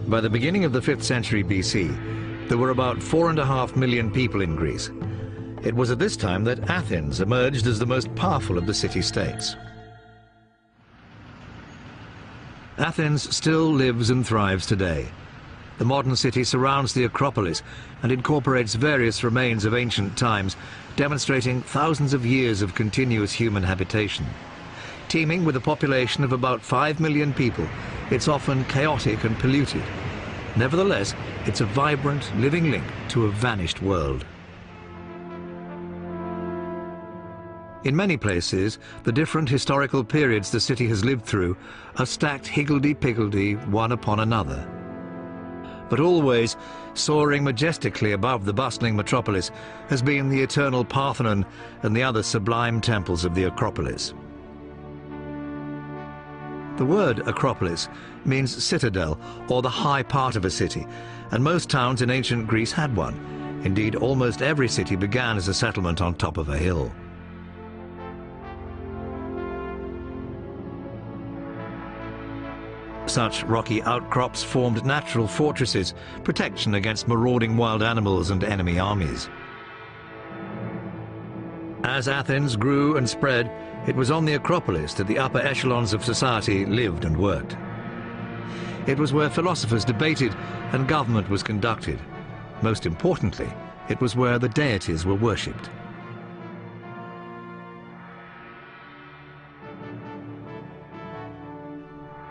By the beginning of the 5th century BC, there were about 4.5 million people in Greece. It was at this time that Athens emerged as the most powerful of the city-states. Athens still lives and thrives today. The modern city surrounds the Acropolis and incorporates various remains of ancient times, demonstrating thousands of years of continuous human habitation. Teeming with a population of about 5 million people, it's often chaotic and polluted. Nevertheless, it's a vibrant, living link to a vanished world. In many places, the different historical periods the city has lived through are stacked higgledy-piggledy one upon another. But always, soaring majestically above the bustling metropolis, has been the eternal Parthenon and the other sublime temples of the Acropolis. The word Acropolis means citadel, or the high part of a city, and most towns in ancient Greece had one. Indeed, almost every city began as a settlement on top of a hill. Such rocky outcrops formed natural fortresses, protection against marauding wild animals and enemy armies. As Athens grew and spread, it was on the Acropolis that the upper echelons of society lived and worked. It was where philosophers debated and government was conducted. Most importantly, it was where the deities were worshipped.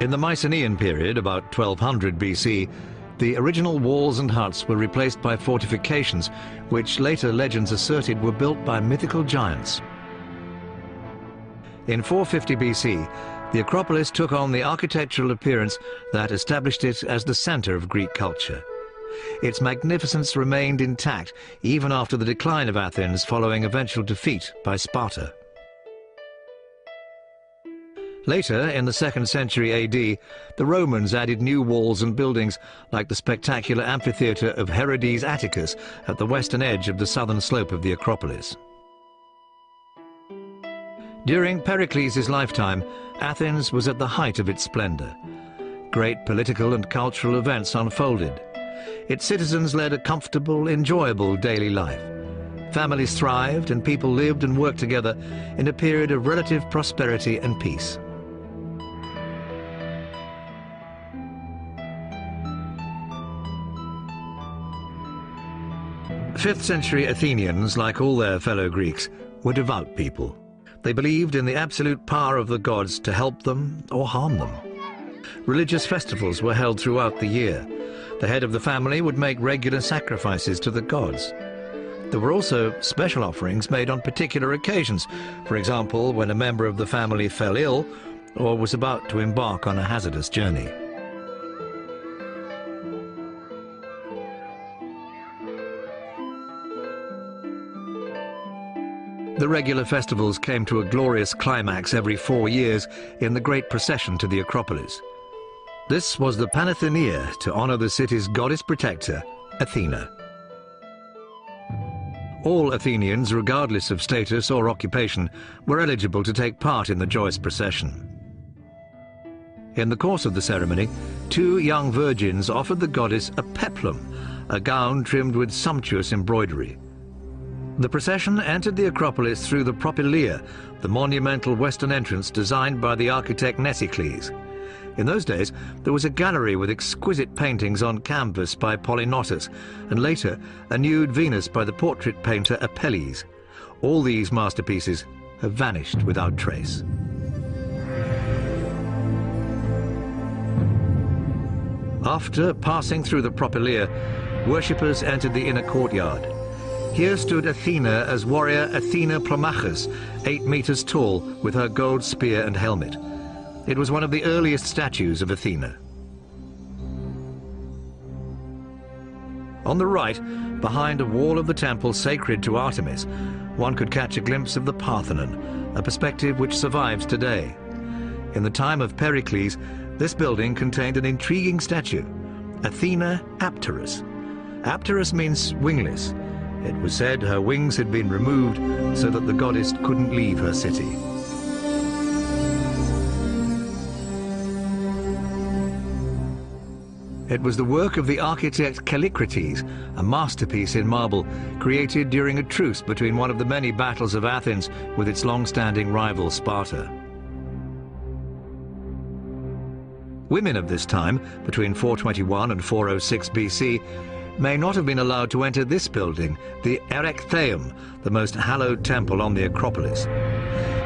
In the Mycenaean period, about 1200 BC, the original walls and huts were replaced by fortifications, which later legends asserted were built by mythical giants. In 450 BC, the Acropolis took on the architectural appearance that established it as the center of Greek culture. Its magnificence remained intact even after the decline of Athens following eventual defeat by Sparta. Later, in the 2nd century AD, the Romans added new walls and buildings like the spectacular amphitheatre of Herodes Atticus at the western edge of the southern slope of the Acropolis. During Pericles' lifetime, Athens was at the height of its splendor. Great political and cultural events unfolded. Its citizens led a comfortable, enjoyable daily life. Families thrived and people lived and worked together in a period of relative prosperity and peace. Fifth-century Athenians, like all their fellow Greeks, were devout people. They believed in the absolute power of the gods to help them or harm them. Religious festivals were held throughout the year. The head of the family would make regular sacrifices to the gods. There were also special offerings made on particular occasions, for example, when a member of the family fell ill or was about to embark on a hazardous journey. The regular festivals came to a glorious climax every 4 years in the great procession to the Acropolis. This was the Panathenaea to honor the city's goddess protector, Athena. All Athenians, regardless of status or occupation, were eligible to take part in the joyous procession. In the course of the ceremony, 2 young virgins offered the goddess a peplum, a gown trimmed with sumptuous embroidery. The procession entered the Acropolis through the Propylaea, the monumental western entrance designed by the architect Mnesicles. In those days, there was a gallery with exquisite paintings on canvas by Polygnotus, and later a nude Venus by the portrait painter Apelles. All these masterpieces have vanished without trace. After passing through the Propylaea, worshippers entered the inner courtyard. Here stood Athena as warrior Athena Promachus, 8 meters tall, with her gold spear and helmet. It was one of the earliest statues of Athena. On the right, behind a wall of the temple sacred to Artemis, one could catch a glimpse of the Parthenon, a perspective which survives today. In the time of Pericles, this building contained an intriguing statue, Athena Apteros. Apteros means wingless. It was said her wings had been removed so that the goddess couldn't leave her city. It was the work of the architect Callicrates, a masterpiece in marble, created during a truce between one of the many battles of Athens with its long-standing rival Sparta. Women of this time, between 421 and 406 BC, may not have been allowed to enter this building, the Erechtheum, the most hallowed temple on the Acropolis.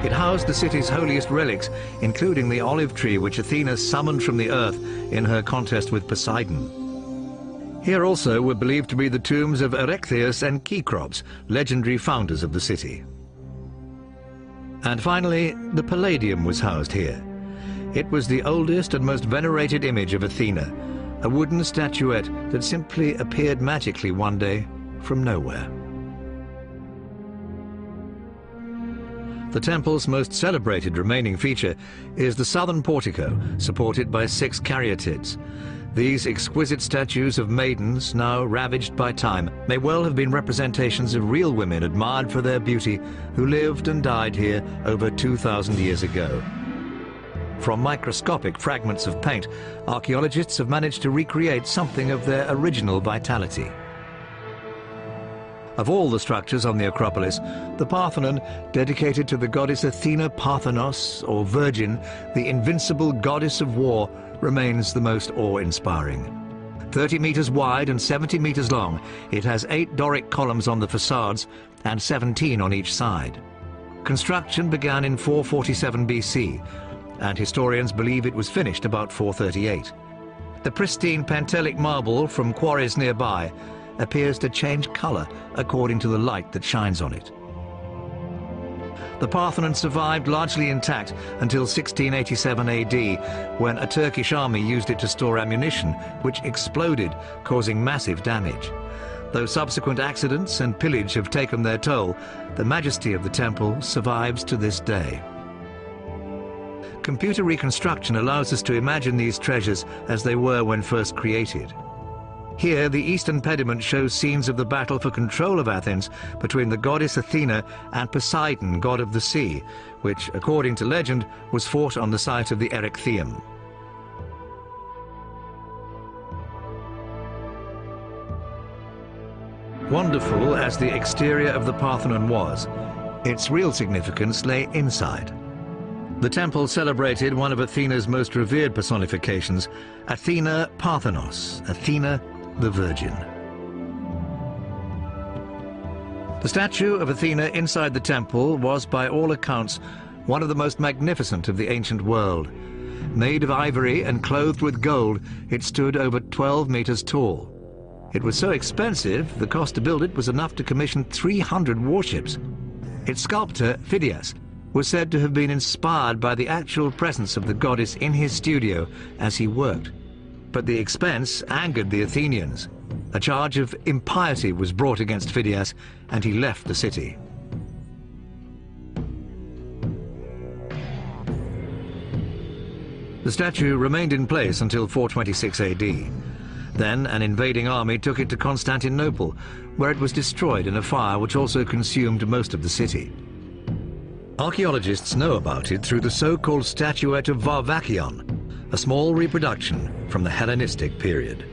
It housed the city's holiest relics, including the olive tree which Athena summoned from the earth in her contest with Poseidon. Here also were believed to be the tombs of Erechtheus and Cecrops, legendary founders of the city. And finally, the Palladium was housed here. It was the oldest and most venerated image of Athena, a wooden statuette that simply appeared magically one day from nowhere. The temple's most celebrated remaining feature is the southern portico, supported by 6 caryatids. These exquisite statues of maidens, now ravaged by time, may well have been representations of real women admired for their beauty who lived and died here over 2,000 years ago. From microscopic fragments of paint, archaeologists have managed to recreate something of their original vitality. Of all the structures on the Acropolis, the Parthenon, dedicated to the goddess Athena Parthenos, or Virgin, the invincible goddess of war, remains the most awe-inspiring. 30 meters wide and 70 meters long, it has 8 Doric columns on the facades and 17 on each side. Construction began in 447 BC, and historians believe it was finished about 438. The pristine Pentelic marble from quarries nearby appears to change color according to the light that shines on it. The Parthenon survived largely intact until 1687 AD, when a Turkish army used it to store ammunition, which exploded, causing massive damage. Though subsequent accidents and pillage have taken their toll, the majesty of the temple survives to this day. Computer reconstruction allows us to imagine these treasures as they were when first created. Here, the eastern pediment shows scenes of the battle for control of Athens between the goddess Athena and Poseidon, god of the sea, which, according to legend, was fought on the site of the Erechtheum. Wonderful as the exterior of the Parthenon was, its real significance lay inside. The temple celebrated one of Athena's most revered personifications, Athena Parthenos, Athena the Virgin. The statue of Athena inside the temple was, by all accounts, one of the most magnificent of the ancient world. Made of ivory and clothed with gold, it stood over 12 meters tall. It was so expensive, the cost to build it was enough to commission 300 warships. Its sculptor, Phidias, was said to have been inspired by the actual presence of the goddess in his studio as he worked. But the expense angered the Athenians. A charge of impiety was brought against Phidias, and he left the city. The statue remained in place until 426 AD. Then an invading army took it to Constantinople, where it was destroyed in a fire which also consumed most of the city. Archaeologists know about it through the so-called statuette of Varvakion, a small reproduction from the Hellenistic period.